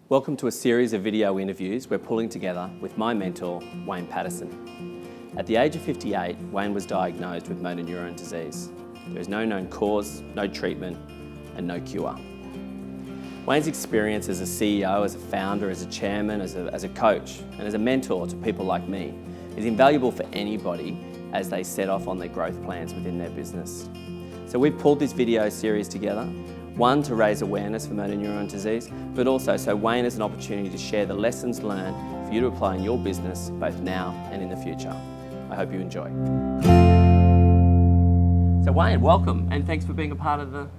Welcome to a series of video interviews we're pulling together with my mentor, Wayne Patterson. At the age of 58, Wayne was diagnosed with motor neurone disease. There is no known cause, no treatment, and no cure. Wayne's experience as a CEO, as a founder, as a chairman, as a coach, and as a mentor to people like me is invaluable for anybody as they set off on their growth plans within their business. So we've pulled this video series together, one, to raise awareness for motor neurone disease, but also so Wayne has an opportunity to share the lessons learned for you to apply in your business, both now and in the future. I hope you enjoy. So Wayne, welcome, and thanks for being a part of the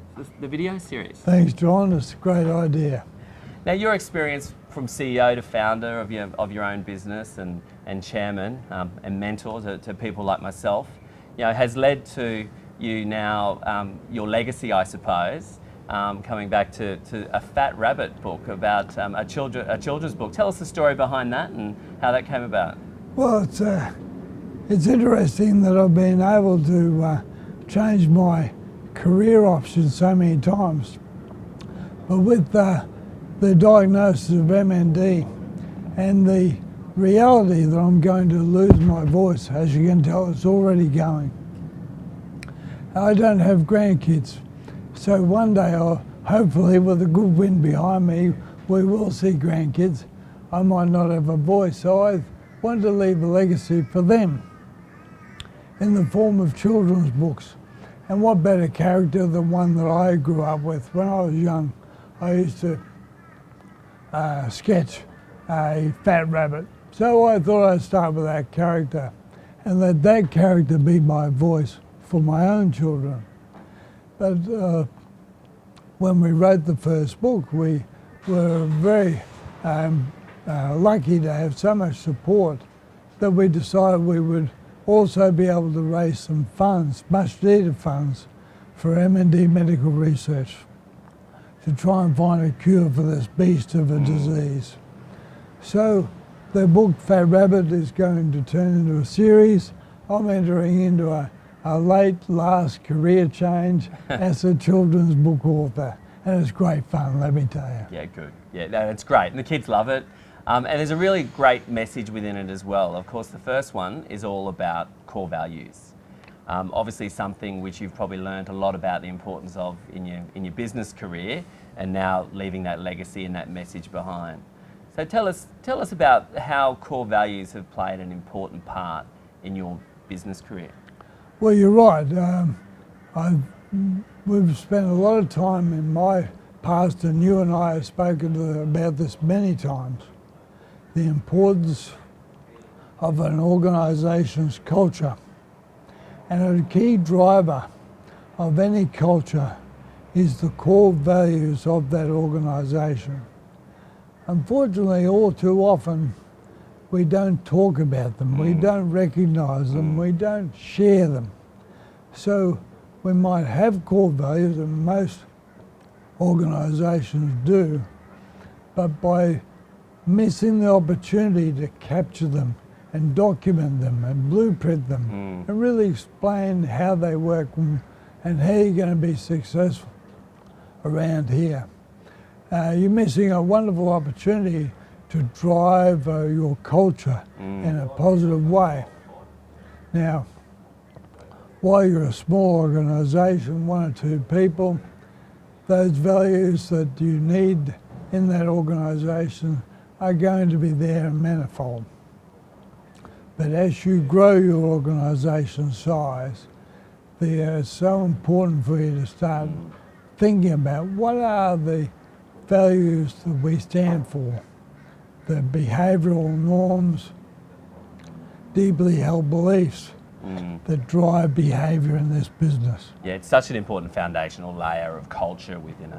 video series. Thanks, John. It's a great idea. Now, your experience from CEO to founder of your own business and chairman and mentor to people like myself, has led to you now, your legacy, I suppose, coming back to a fatrabbit book about a children's book. Tell us the story behind that and how that came about. Well, it's interesting that I've been able to change my career options so many times. But with the diagnosis of MND and the reality that I'm going to lose my voice, as you can tell, it's already going. I don't have grandkids. So one day, hopefully with a good wind behind me, we will see grandkids. I might not have a voice, so I wanted to leave a legacy for them in the form of children's books. And what better character than one that I grew up with. When I was young, I used to sketch a fat rabbit. So I thought I'd start with that character and let that character be my voice for my own children. But when we wrote the first book, we were very lucky to have so much support that we decided we would also be able to raise some funds, much needed funds, for MND medical research to try and find a cure for this beast of a disease. So the book Fat Rabbit is going to turn into a series. I'm entering into a last career change as a children's book author, and it's great fun, let me tell you. Yeah, good. Yeah, no, it's great, and the kids love it. And there's a really great message within it as well. Of course, the first one is all about core values. Obviously something which you've probably learned a lot about the importance of in your business career, and now leaving that legacy and that message behind. So tell us about how core values have played an important part in your business career. Well, you're right. We've spent a lot of time in my past, and you and I have spoken about this many times, the importance of an organisation's culture. And a key driver of any culture is the core values of that organisation. Unfortunately, all too often, we don't talk about them, we don't recognise them, we don't share them. So we might have core values, and most organisations do, but by missing the opportunity to capture them and document them and blueprint them and really explain how they work and how you're going to be successful around here, you're missing a wonderful opportunity to drive your culture in a positive way. Now, while you're a small organisation, one or two people, those values that you need in that organisation are going to be there in manifold. But as you grow your organisation size, it's so important for you to start thinking about what are the values that we stand for. The behavioural norms, deeply held beliefs that drive behaviour in this business. Yeah, it's such an important foundational layer of culture within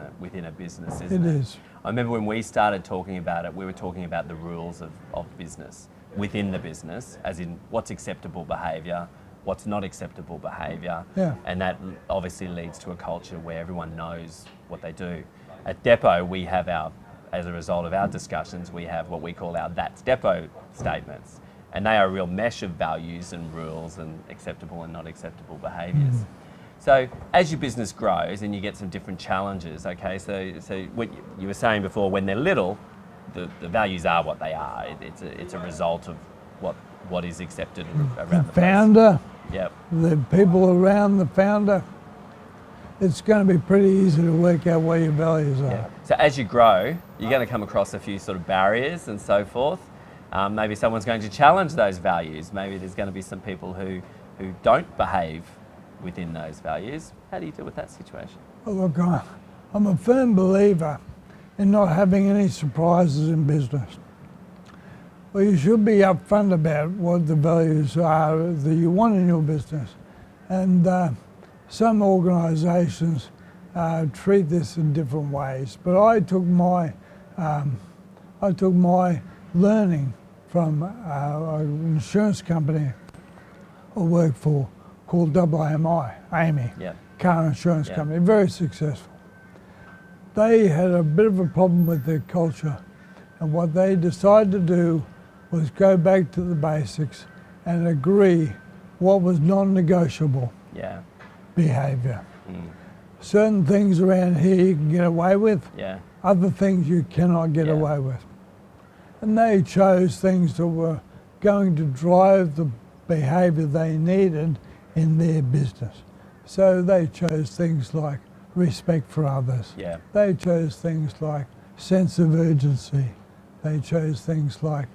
a business, isn't it? It is. I remember when we started talking about it, we were talking about the rules of business within the business, as in what's acceptable behaviour, what's not acceptable behaviour, and that obviously leads to a culture where everyone knows what they do. At Depot, we have as a result of our discussions, we have what we call our That's Depot statements. And they are a real mesh of values and rules and acceptable and not acceptable behaviours. So as your business grows and you get some different challenges, okay, so what you were saying before, when they're little, the values are what they are. It's a result of what is accepted around the place. Founder, Yep. the people around the founder, it's going to be pretty easy to work out what your values are. Yeah. So as you grow, you're going to come across a few sort of barriers and so forth. Maybe someone's going to challenge those values. Maybe there's going to be some people who don't behave within those values. How do you deal with that situation? Well, look, I'm a firm believer in not having any surprises in business. Well, you should be upfront about what the values are that you want in your business. And some organisations treat this in different ways. But I took my learning from an insurance company I worked for called AMI, Yep. car insurance Yep. company, very successful. They had a bit of a problem with their culture, and what they decided to do was go back to the basics and agree what was non-negotiable Yeah. behaviour. Certain things around here you can get away with, Yeah. other things you cannot get Yeah. away with. And they chose things that were going to drive the behaviour they needed in their business. So they chose things like respect for others. Yeah. They chose things like sense of urgency. They chose things like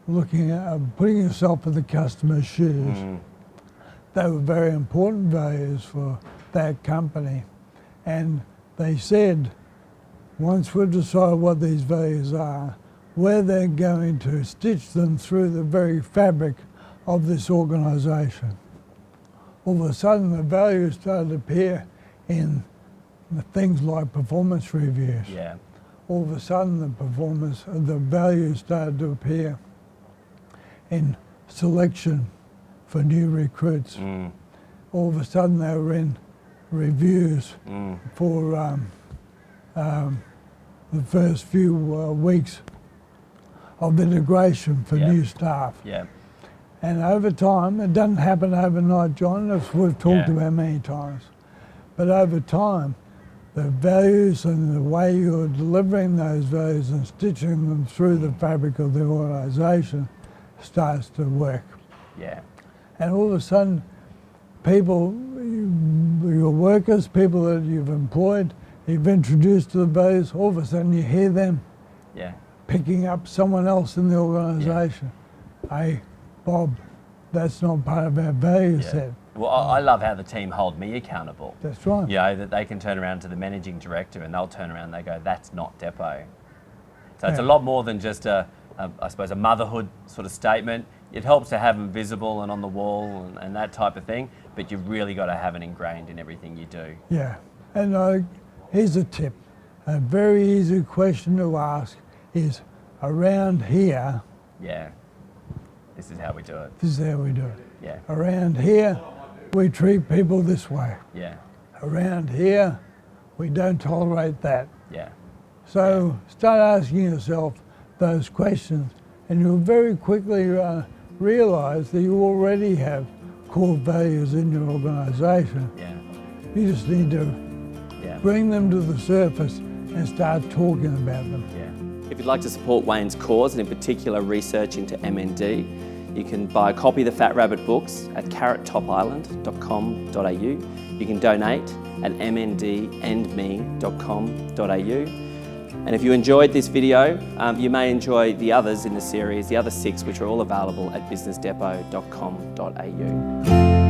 looking at putting yourself in the customer's shoes. They were very important values for that company. And they said, once we decide what these values are, we're then going to stitch them through the very fabric of this organisation. All of a sudden, the values started to appear in the things like performance reviews. Yeah. All of a sudden, the values started to appear in selection for new recruits. All of a sudden, they were in reviews for the first few weeks of integration for Yeah. new staff. Yeah. And over time, it doesn't happen overnight, John, as we've talked Yeah. about many times. But over time, the values and the way you're delivering those values and stitching them through the fabric of the organisation starts to work. Yeah. And all of a sudden, people, your workers, people that you've employed, you've introduced to the values, all of a sudden you hear them Yeah. picking up someone else in the organisation. Hey, Bob, that's not part of our value Yeah. set. Well, I love how the team hold me accountable. That's right. You know, that they can turn around to the managing director and they'll turn around and they go, that's not Depot. So it's a Yeah. lot more than just I suppose, a motherhood sort of statement. It helps to have them visible and on the wall and that type of thing, but you've really got to have it ingrained in everything you do. Yeah, and here's a tip. A very easy question to ask is, around here, Yeah. This is how we do it. this is how we do it. Yeah. Around here, we treat people this way. Yeah. Around here, we don't tolerate that. Yeah. So start asking yourself those questions, and you'll very quickly realise that you already have core values in your organisation. Yeah. You just need to Yeah. bring them to the surface and start talking about them. Yeah. If you'd like to support Wayne's cause, and in particular research into MND, you can buy a copy of the Fat Rabbit books at carrottopisland.com.au. You can donate at mndandme.com.au. And if you enjoyed this video, you may enjoy the others in the series, the other 6, which are all available at businessdepot.com.au.